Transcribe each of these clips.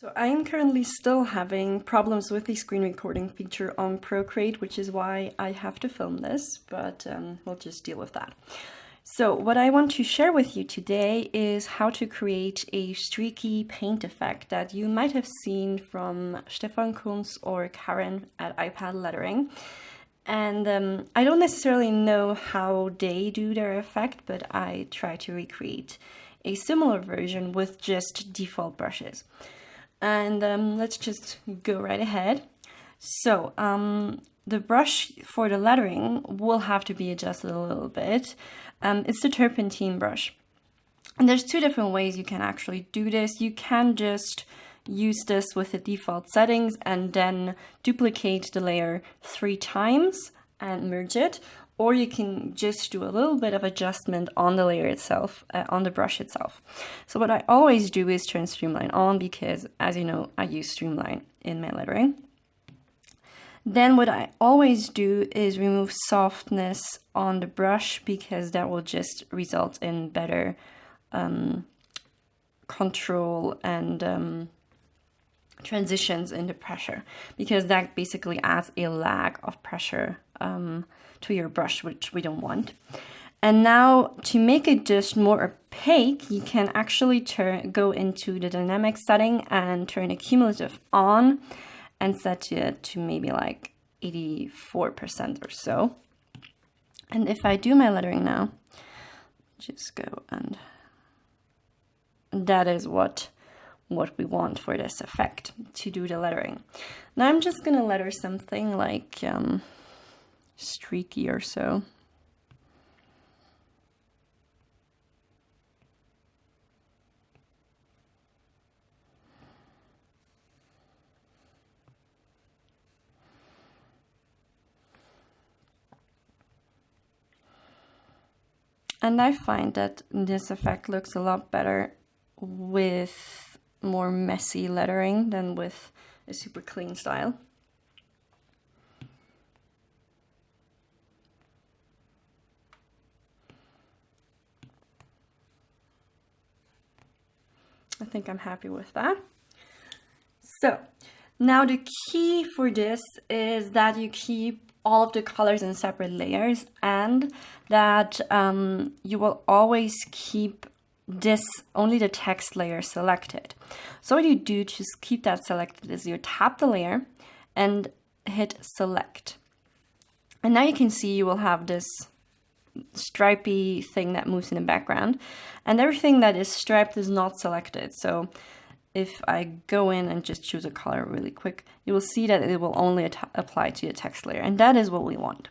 So I am currently still having problems with the screen recording feature on Procreate, which is why I have to film this, but we'll just deal with that. So what I want to share with you today is how to create a streaky paint effect that you might have seen from Stefan Kunz or Karen at iPad Lettering. And I don't necessarily know how they do their effect, but I try to recreate a similar version with just default brushes. And let's just go right ahead. So the brush for the lettering will have to be adjusted a little bit. It's the turpentine brush. And there's two different ways you can actually do this. You can just use this with the default settings and then duplicate the layer 3 times and merge it. Or you can just do a little bit of adjustment on the layer itself, on the brush itself. So what I always do is turn Streamline on because, as you know, I use Streamline in my lettering. Then what I always do is remove softness on the brush because that will just result in better control and transitions in the pressure, because that basically adds a lag of pressure to your brush, which we don't want. And now to make it just more opaque, you can actually go into the dynamic setting and turn the cumulative on and set it to maybe like 84% or so. And if I do my lettering now, just go and that is what we want for this effect, to do the lettering. Now I'm just gonna letter something like Streaky or so. And I find that this effect looks a lot better with more messy lettering than with a super clean style. I think I'm happy with that. So now the key for this is that you keep all of the colors in separate layers and that you will always keep only the text layer selected. So what you do to keep that selected is you tap the layer and hit select. And now you can see you will have this stripy thing that moves in the background, and everything that is striped is not selected. So if I go in and just choose a color really quick, you will see that it will only apply to the text layer, and that is what we want.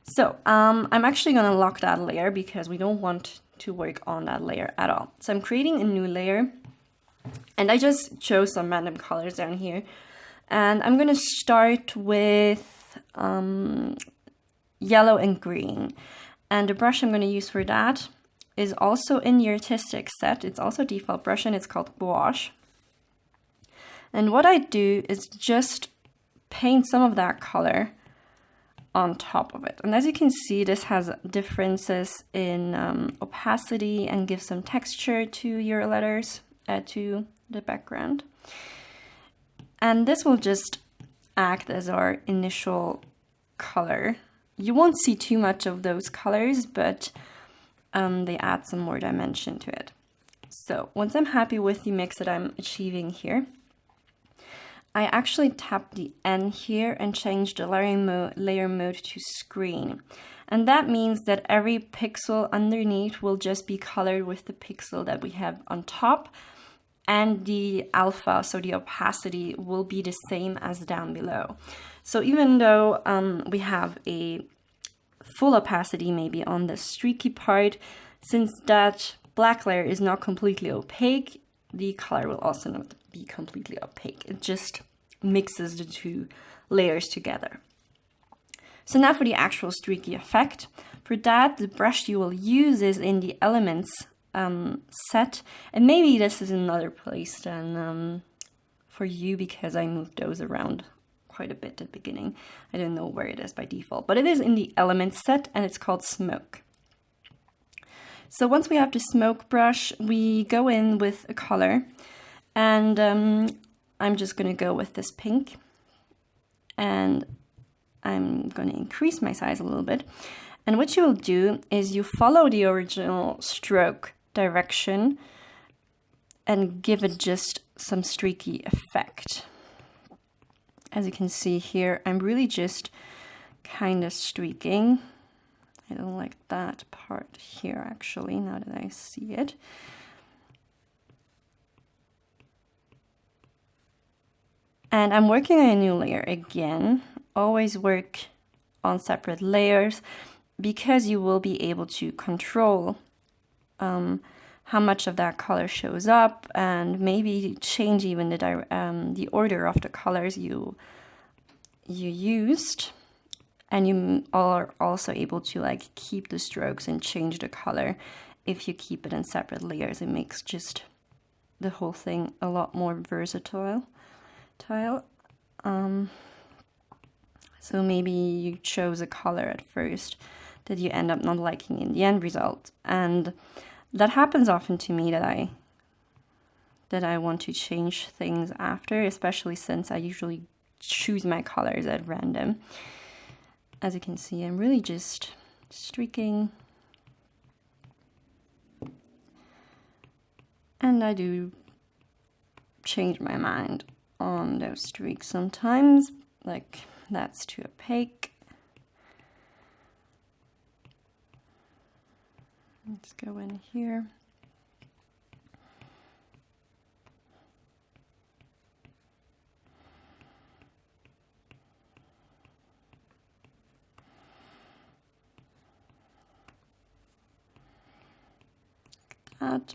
So I'm actually going to lock that layer because we don't want to work on that layer at all. So I'm creating a new layer, and I just chose some random colors down here, and I'm going to start with yellow and green. And the brush I'm going to use for that is also in the artistic set. It's also a default brush and it's called gouache. And what I do is just paint some of that color on top of it. And as you can see, this has differences in opacity and gives some texture to your letters, to the background. And this will just act as our initial color. You won't see too much of those colors, but they add some more dimension to it. So once I'm happy with the mix that I'm achieving here, I actually tap the N here and change the layer mode to screen. And that means that every pixel underneath will just be colored with the pixel that we have on top, and the alpha, so the opacity, will be the same as down below. So even though we have a full opacity maybe on the streaky part, since that black layer is not completely opaque, the color will also not be completely opaque. It just mixes the two layers together. So now for the actual streaky effect. For that, the brush you will use is in the elements set, and maybe this is another place than for you because I moved those around quite a bit at the beginning. I don't know where it is by default, but it is in the elements set and it's called smoke. So once we have the smoke brush, we go in with a color, and I'm just going to go with this pink, and I'm going to increase my size a little bit. And what you will do is you follow the original stroke direction and give it just some streaky effect. As you can see here, I'm really just kind of streaking. I don't like that part here actually, now that I see it. And I'm working on a new layer again. Always work on separate layers because you will be able to control how much of that color shows up, and maybe change even the order of the colors you used. And you are also able to like keep the strokes and change the color if you keep it in separate layers. It makes just the whole thing a lot more versatile. So maybe you chose a color at first that you end up not liking in the end result, and that happens often to me, that I want to change things after, especially since I usually choose my colors at random. As you can see, I'm really just streaking, and I do change my mind on those streaks sometimes, like that's too opaque. Let's go in here. Like that.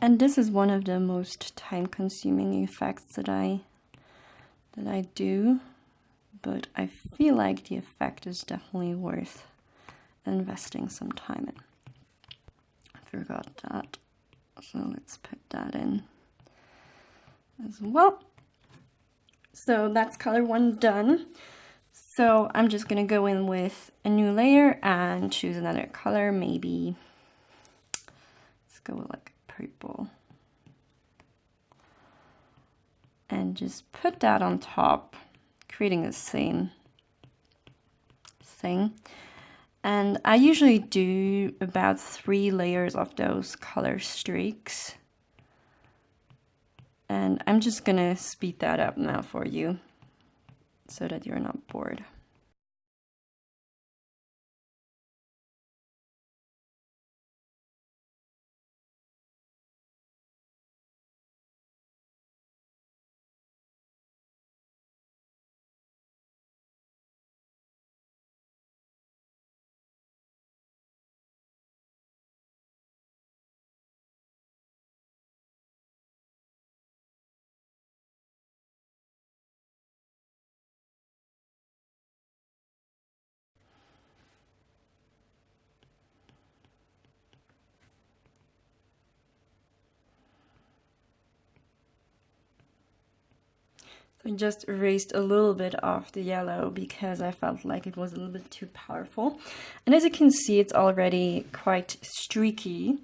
And this is one of the most time-consuming effects that I do, but I feel like the effect is definitely worth investing some time in. I forgot that, so let's put that in as well. So that's color 1 done. So I'm just gonna go in with a new layer and choose another color. Maybe let's go with like purple, and just put that on top, creating the same thing. And I usually do about 3 layers of those color streaks. And I'm just gonna speed that up now for you so that you're not bored. I just erased a little bit of the yellow because I felt like it was a little bit too powerful. And as you can see, it's already quite streaky,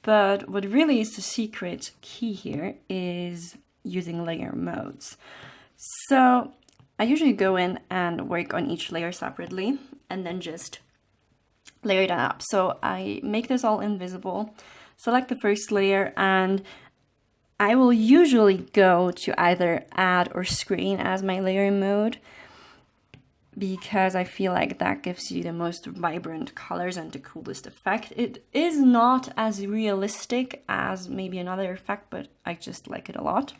but what really is the secret key here is using layer modes. So I usually go in and work on each layer separately and then just layer that up. So I make this all invisible, select the first layer, and I will usually go to either add or screen as my layering mode, because I feel like that gives you the most vibrant colors and the coolest effect. It is not as realistic as maybe another effect, but I just like it a lot.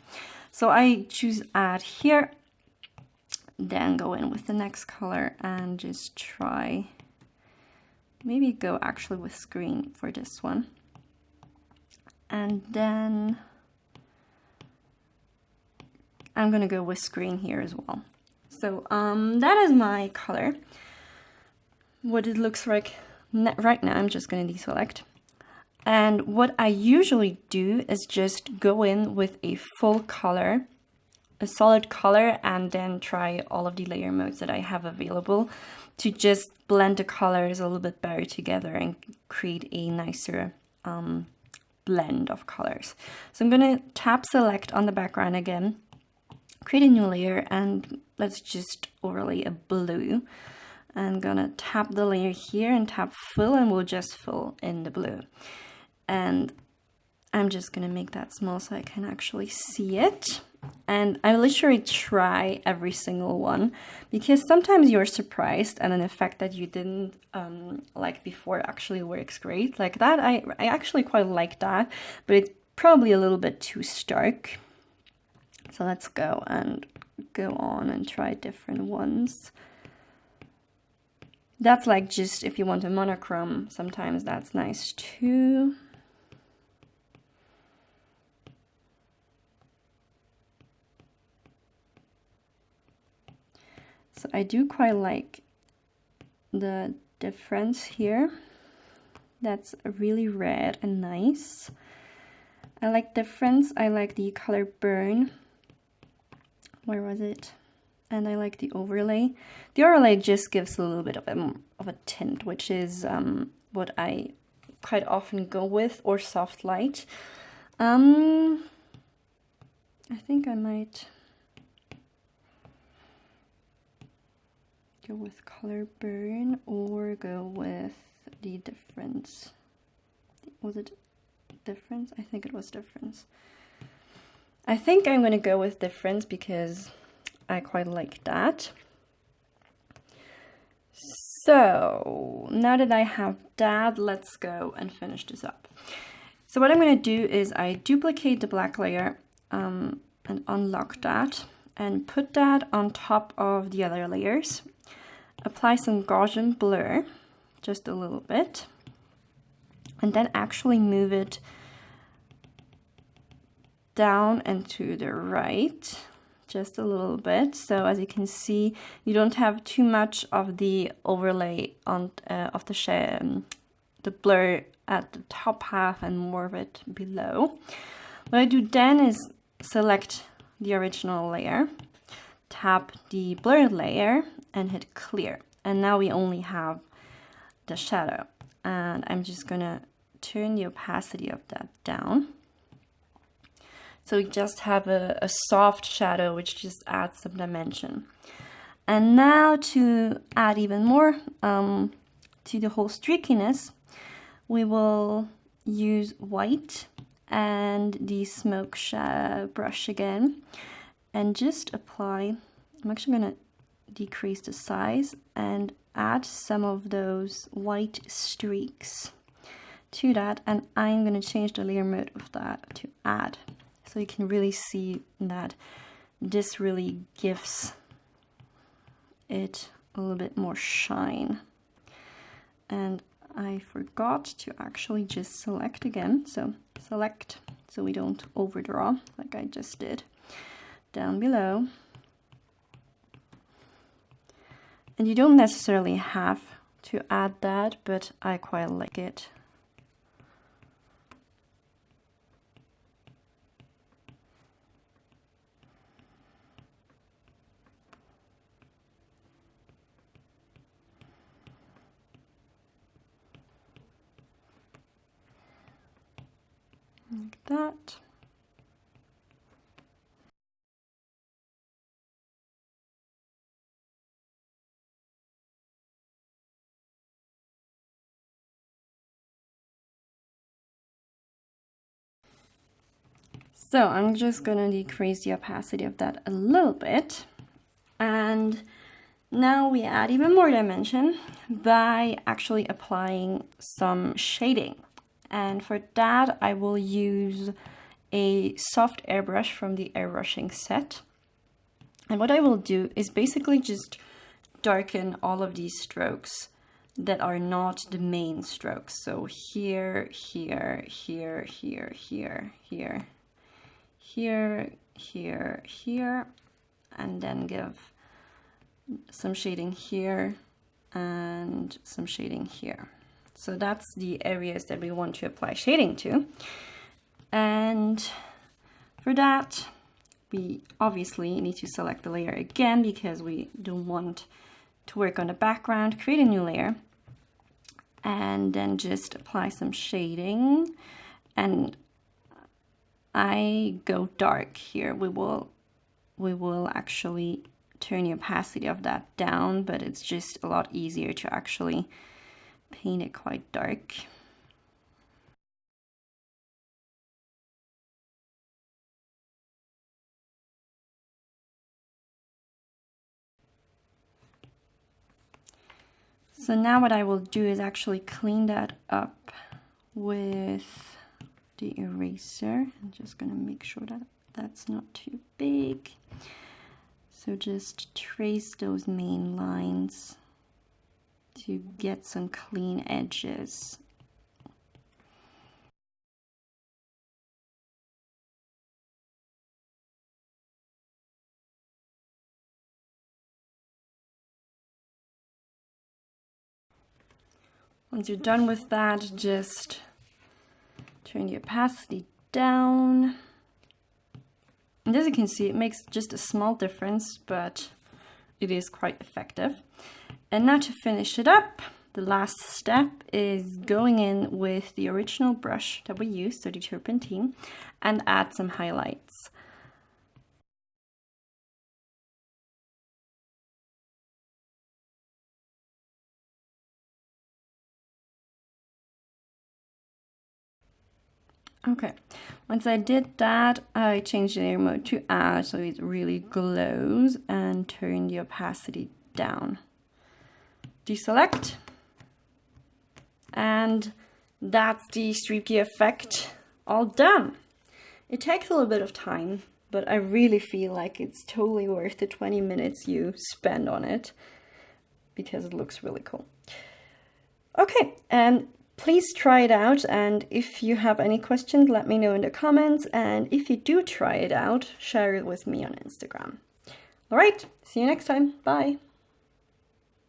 So I choose add here, then go in with the next color and just try, maybe go actually with screen for this one. And then I'm gonna go with screen here as well. So that is my color. What it looks like right now, I'm just gonna deselect. And what I usually do is just go in with a full color, a solid color, and then try all of the layer modes that I have available to just blend the colors a little bit better together and create a nicer blend of colors. So I'm going to tap select on the background again, create a new layer, and let's just overlay a blue. I'm gonna tap the layer here and tap fill, and we'll just fill in the blue. And I'm just gonna make that small so I can actually see it. And I literally try every single one, because sometimes you're surprised and an effect that you didn't like before actually works great. Like that, I actually quite like that, but it's probably a little bit too stark. So let's go on and try different ones. That's like just if you want a monochrome, sometimes that's nice too. So I do quite like the difference here. That's really red and nice. I like difference. I like the color burn. Where was it? And I like the overlay. The overlay just gives a little bit of a tint, which is what I quite often go with, or soft light. I think I might go with color burn or go with the difference. Was it difference? I think it was difference. I think I'm going to go with difference because I quite like that. So now that I have that, let's go and finish this up. So what I'm going to do is I duplicate the black layer and unlock that and put that on top of the other layers. Apply some Gaussian blur, just a little bit, and then actually move it down and to the right just a little bit. So as you can see, you don't have too much of the overlay on of the blur at the top half and more of it below. What I do then is select the original layer, tap the blurred layer and hit clear, and now we only have the shadow. And I'm just gonna turn the opacity of that down. So we just have a soft shadow, which just adds some dimension. And now to add even more to the whole streakiness, we will use white and the smoke brush again, and just apply. I'm actually going to decrease the size and add some of those white streaks to that. And I'm going to change the layer mode of that to add. So you can really see that this really gives it a little bit more shine. And I forgot to actually just select again. So select so we don't overdraw like I just did down below. And you don't necessarily have to add that, but I quite like it. Like that. So I'm just gonna decrease the opacity of that a little bit. And now we add even more dimension by actually applying some shading. And for that, I will use a soft airbrush from the airbrushing set. And what I will do is basically just darken all of these strokes that are not the main strokes. So here, here, here, here, here, here, here, here, here, and then give some shading here and some shading here. So that's the areas that we want to apply shading to. And for that, we obviously need to select the layer again because we don't want to work on the background. Create a new layer and then just apply some shading and I go dark here. We will actually turn the opacity of that down, but it's just a lot easier to actually paint it quite dark. So now what I will do is actually clean that up with the eraser. I'm just gonna make sure that that's not too big. So just trace those main lines to get some clean edges. Once you're done with that, just turn the opacity down. And as you can see, it makes just a small difference, but it is quite effective. And now to finish it up, the last step is going in with the original brush that we used, so the turpentine, and add some highlights. Okay, once I did that, I changed the layer mode to add so it really glows, and turn the opacity down. Deselect, and that's the streaky effect all done. It takes a little bit of time, but I really feel like it's totally worth the 20 minutes you spend on it because it looks really cool. Okay, and please try it out, and if you have any questions, let me know in the comments, and if you do try it out, share it with me on Instagram. All right, see you next time. Bye.